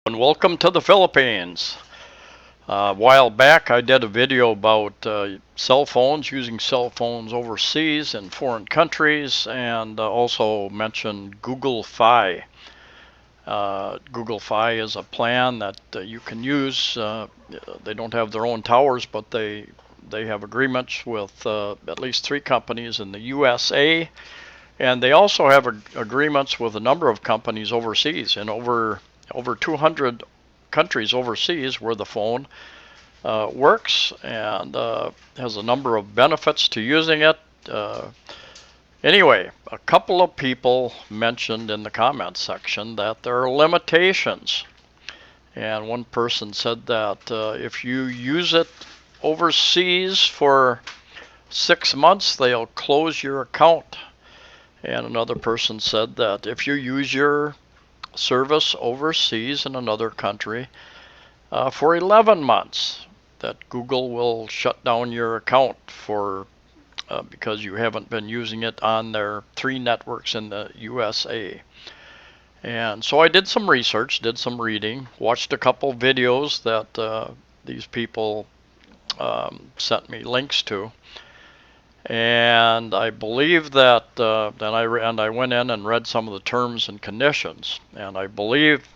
And welcome to the Philippines. A while back I did a video about cell phones, using cell phones overseas in foreign countries, and also mentioned Google Fi. Google Fi is a plan that you can use. They don't have their own towers, but they have agreements with at least 3 companies in the USA, and they also have agreements with a number of companies overseas in over 200 countries overseas where the phone works and has a number of benefits to using it. Anyway, a couple of people mentioned in the comments section that there are limitations. And one person said that if you use it overseas for 6 months, they'll close your account. And another person said that if you use your service overseas in another country for 11 months, that Google will shut down your account for because you haven't been using it on their 3 networks in the USA. And so I did some research, did some reading, watched a couple videos that these people sent me links to. And I believe that then I went in and read some of the terms and conditions, and I believe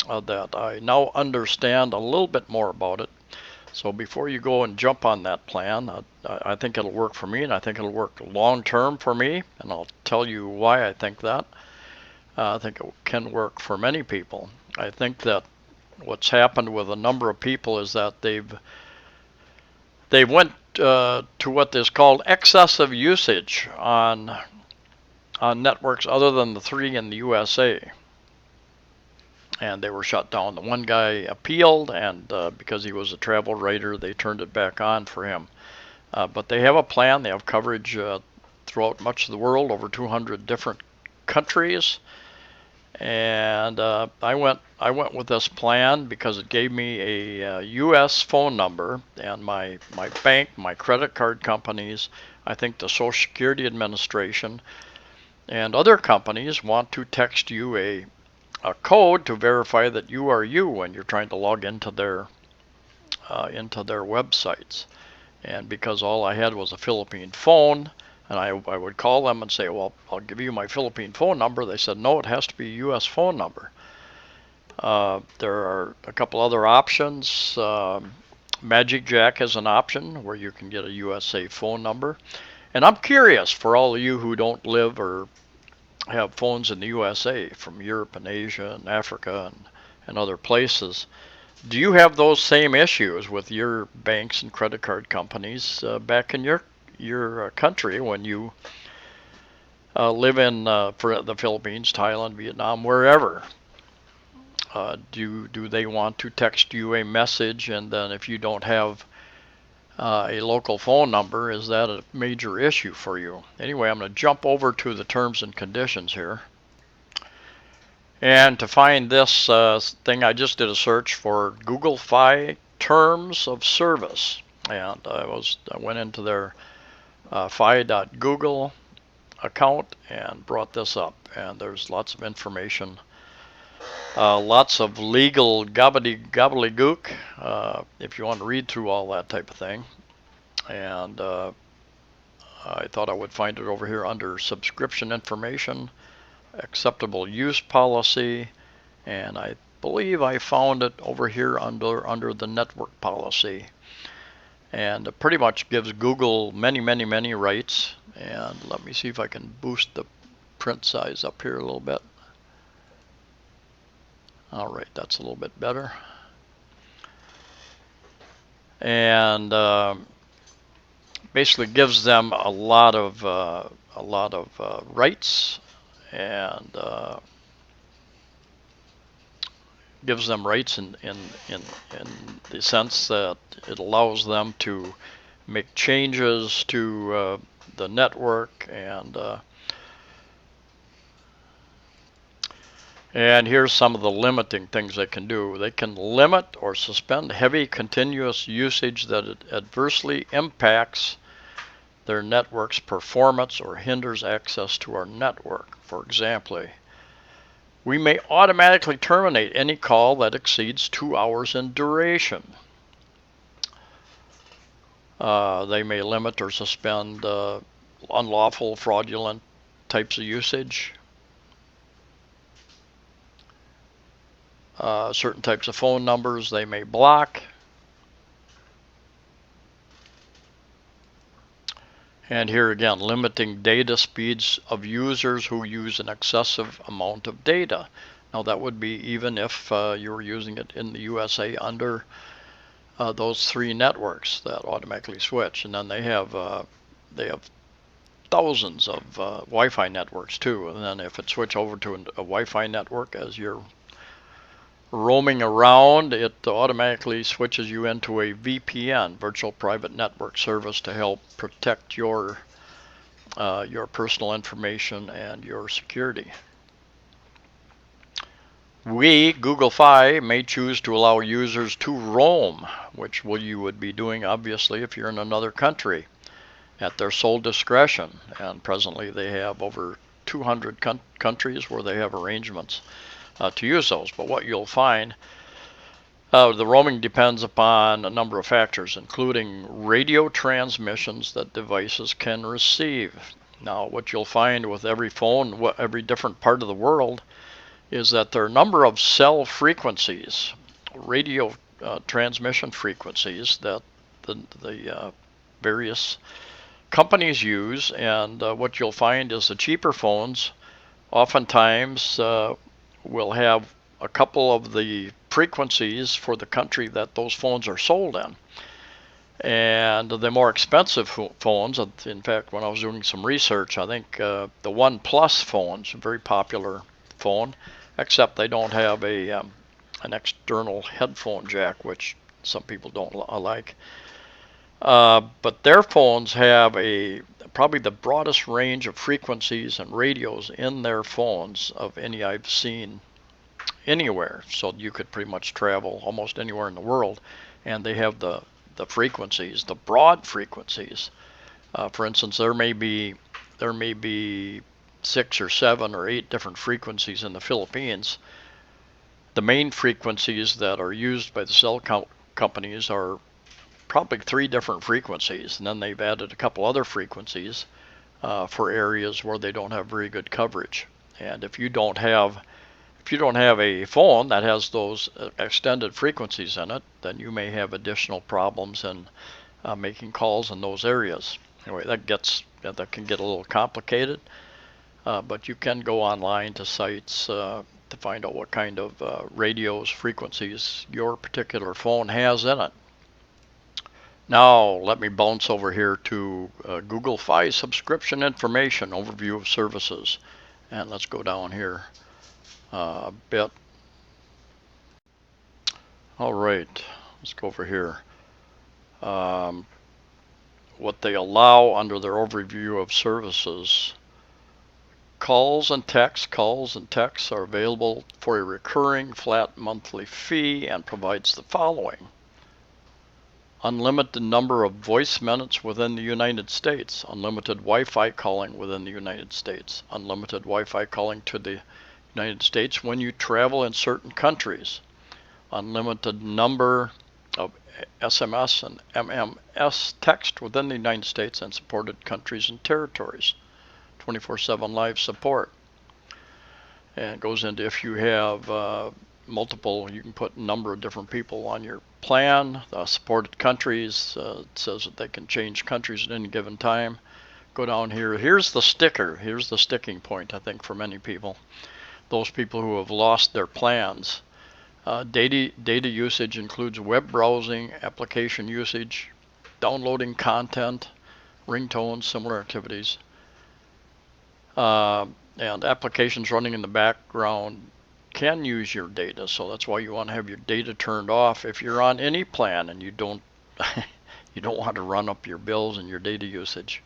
that I now understand a little bit more about it. So before you go and jump on that plan, I think it'll work for me, and I think it'll work long term for me, and I'll tell you why I think that. I think it can work for many people. I think that what's happened with a number of people is that they went to what is called excessive usage on networks other than the 3 in the USA, and they were shut down. The one guy appealed, and because he was a travel writer, they turned it back on for him. But they have a plan. They have coverage throughout much of the world, over 200 different countries. And I went with this plan because it gave me a U.S. phone number, and my bank, my credit card companies, I think the Social Security Administration, and other companies want to text you a code to verify that you are you when you're trying to log into their websites. And because all I had was a Philippine phone, and I would call them and say, well, I'll give you my Philippine phone number. They said, no, it has to be a U.S. phone number. There are a couple other options. magicJack is an option where you can get a USA phone number. And I'm curious, for all of you who don't live or have phones in the USA, from Europe and Asia and Africa and other places, do you have those same issues with your banks and credit card companies back in your country when you live in for the Philippines, Thailand, Vietnam, wherever? Do they want to text you a message, and then if you don't have a local phone number, is that a major issue for you? Anyway, I'm going to jump over to the terms and conditions here. And to find this thing, I just did a search for Google Fi Terms of Service, and I went into their fi.google account and brought this up, and there's lots of information, lots of legal gobbledygook if you want to read through all that type of thing. And I thought I would find it over here under subscription information, acceptable use policy, and I believe I found it over here under the network policy. And it pretty much gives Google many rights. And let me see if I can boost the print size up here a little bit. All right, that's a little bit better. And basically gives them a lot of rights, and gives them rights in the sense that it allows them to make changes to the network, and here's some of the limiting things they can do. They can limit or suspend heavy continuous usage that adversely impacts their network's performance or hinders access to our network. For example, We may automatically terminate any call that exceeds 2 hours in duration. They may limit or suspend unlawful, fraudulent types of usage. Certain types of phone numbers they may block. And here again, limiting data speeds of users who use an excessive amount of data. Now that would be even if you were using it in the USA under those 3 networks that automatically switch. And then they have thousands of Wi-Fi networks too. And then if it switch over to a Wi-Fi network as you're roaming around, it automatically switches you into a VPN, virtual private network service, to help protect your personal information and your security. We, Google Fi, may choose to allow users to roam, which you would be doing obviously if you're in another country, at their sole discretion. And presently they have over 200 countries where they have arrangements to use those. But what you'll find, the roaming depends upon a number of factors, including radio transmissions that devices can receive. Now, what you'll find with every phone, every different part of the world, is that there are a number of cell frequencies, radio transmission frequencies that the various companies use. And what you'll find is the cheaper phones oftentimes will have a couple of the frequencies for the country that those phones are sold in. And the more expensive phones, in fact, when I was doing some research, I think the OnePlus phones, a very popular phone, except they don't have an external headphone jack, which some people don't like. But their phones have probably the broadest range of frequencies and radios in their phones of any I've seen anywhere. So you could pretty much travel almost anywhere in the world, and they have the frequencies, the broad frequencies. For instance, there may be 6 or 7 or 8 different frequencies in the Philippines. The main frequencies that are used by the cell companies are probably 3 different frequencies, and then they've added a couple other frequencies for areas where they don't have very good coverage. And if you don't have a phone that has those extended frequencies in it, then you may have additional problems in making calls in those areas. Anyway, that can get a little complicated, but you can go online to sites to find out what kind of radios, frequencies your particular phone has in it. Now let me bounce over here to Google Fi subscription information, overview of services, and let's go down here a bit. All right, let's go over here. What they allow under their overview of services: calls and texts. Calls and texts are available for a recurring flat monthly fee and provides the following: unlimited number of voice minutes within the United States, unlimited Wi-Fi calling within the United States, unlimited Wi-Fi calling to the United States when you travel in certain countries, unlimited number of SMS and MMS text within the United States and supported countries and territories, 24/7 live support. And it goes into if you have multiple, you can put a number of different people on your plan. Supported countries, it says that they can change countries at any given time. Go down here. Here's the sticker. Here's the sticking point, I think, for many people. Those people who have lost their plans. Data usage includes web browsing, application usage, downloading content, ringtones, similar activities, and applications running in the background can use your data. So that's why you want to have your data turned off if you're on any plan and you don't want to run up your bills and your data usage.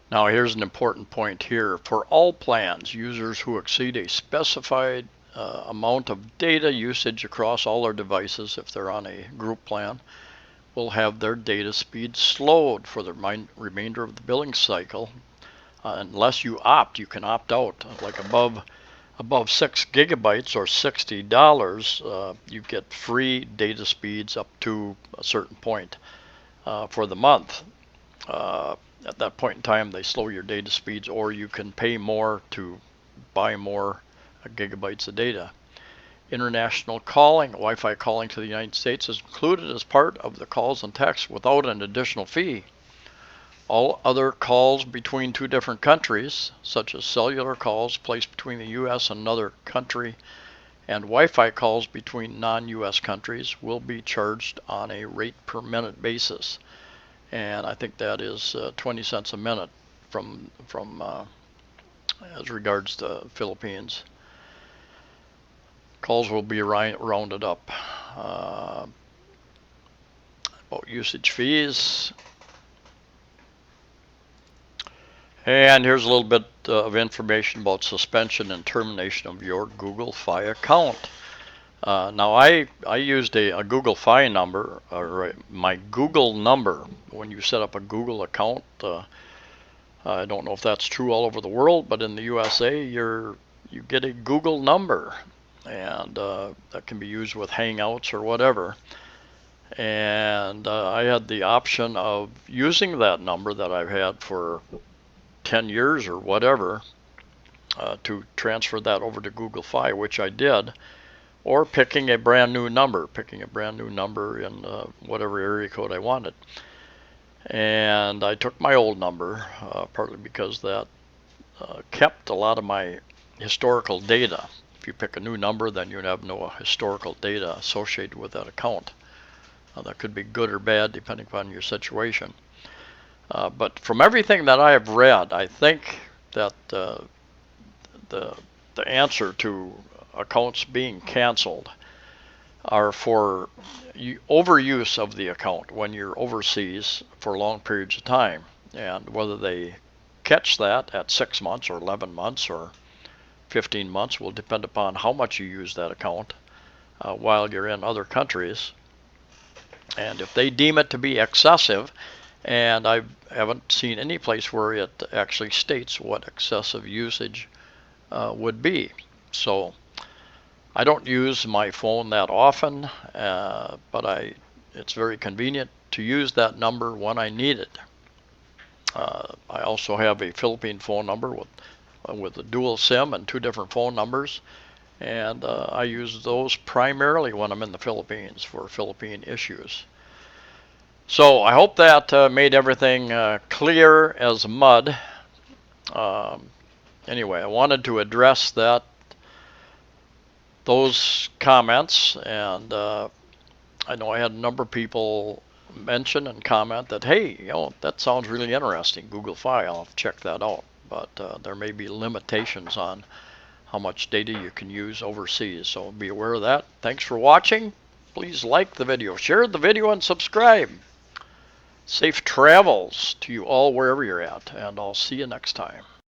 Now here's an important point here. For all plans, users who exceed a specified amount of data usage across all their devices, if they're on a group plan, will have their data speed slowed for the remainder of the billing cycle. Unless you can opt out, like above above 6 gigabytes or $60, you get free data speeds up to a certain point for the month. At that point in time, they slow your data speeds, or you can pay more to buy more gigabytes of data. International calling, Wi-Fi calling to the United States is included as part of the calls and texts without an additional fee. All other calls between two different countries, such as cellular calls placed between the U.S. and another country, and Wi-Fi calls between non-U.S. countries, will be charged on a rate per minute basis. And I think that is 20 cents a minute from as regards the Philippines. Calls will be rounded up. About usage fees. And here's a little bit of information about suspension and termination of your Google Fi account. Now I used a Google Fi number, or my Google number, when you set up a Google account. I don't know if that's true all over the world, but in the USA you get a Google number, and that can be used with Hangouts or whatever. And I had the option of using that number that I've had for 10 years or whatever to transfer that over to Google Fi, which I did, or picking a brand new number in whatever area code I wanted. And I took my old number, partly because that kept a lot of my historical data. If you pick a new number, then you have no historical data associated with that account. That could be good or bad depending upon your situation. But from everything that I have read, I think that the answer to accounts being canceled are for overuse of the account when you're overseas for long periods of time. And whether they catch that at 6 months or 11 months or 15 months will depend upon how much you use that account while you're in other countries. And if they deem it to be excessive, and I haven't seen any place where it actually states what excessive usage would be. So I don't use my phone that often, but it's very convenient to use that number when I need it. I also have a Philippine phone number with a dual SIM and 2 different phone numbers, and I use those primarily when I'm in the Philippines for Philippine issues. So I hope that made everything clear as mud. Anyway, I wanted to address those comments, and I know I had a number of people mention and comment that, hey, that sounds really interesting, Google Fi, I'll have to check that out. But there may be limitations on how much data you can use overseas, so be aware of that. Thanks for watching. Please like the video, share the video, and subscribe. Safe travels to you all wherever you're at, and I'll see you next time.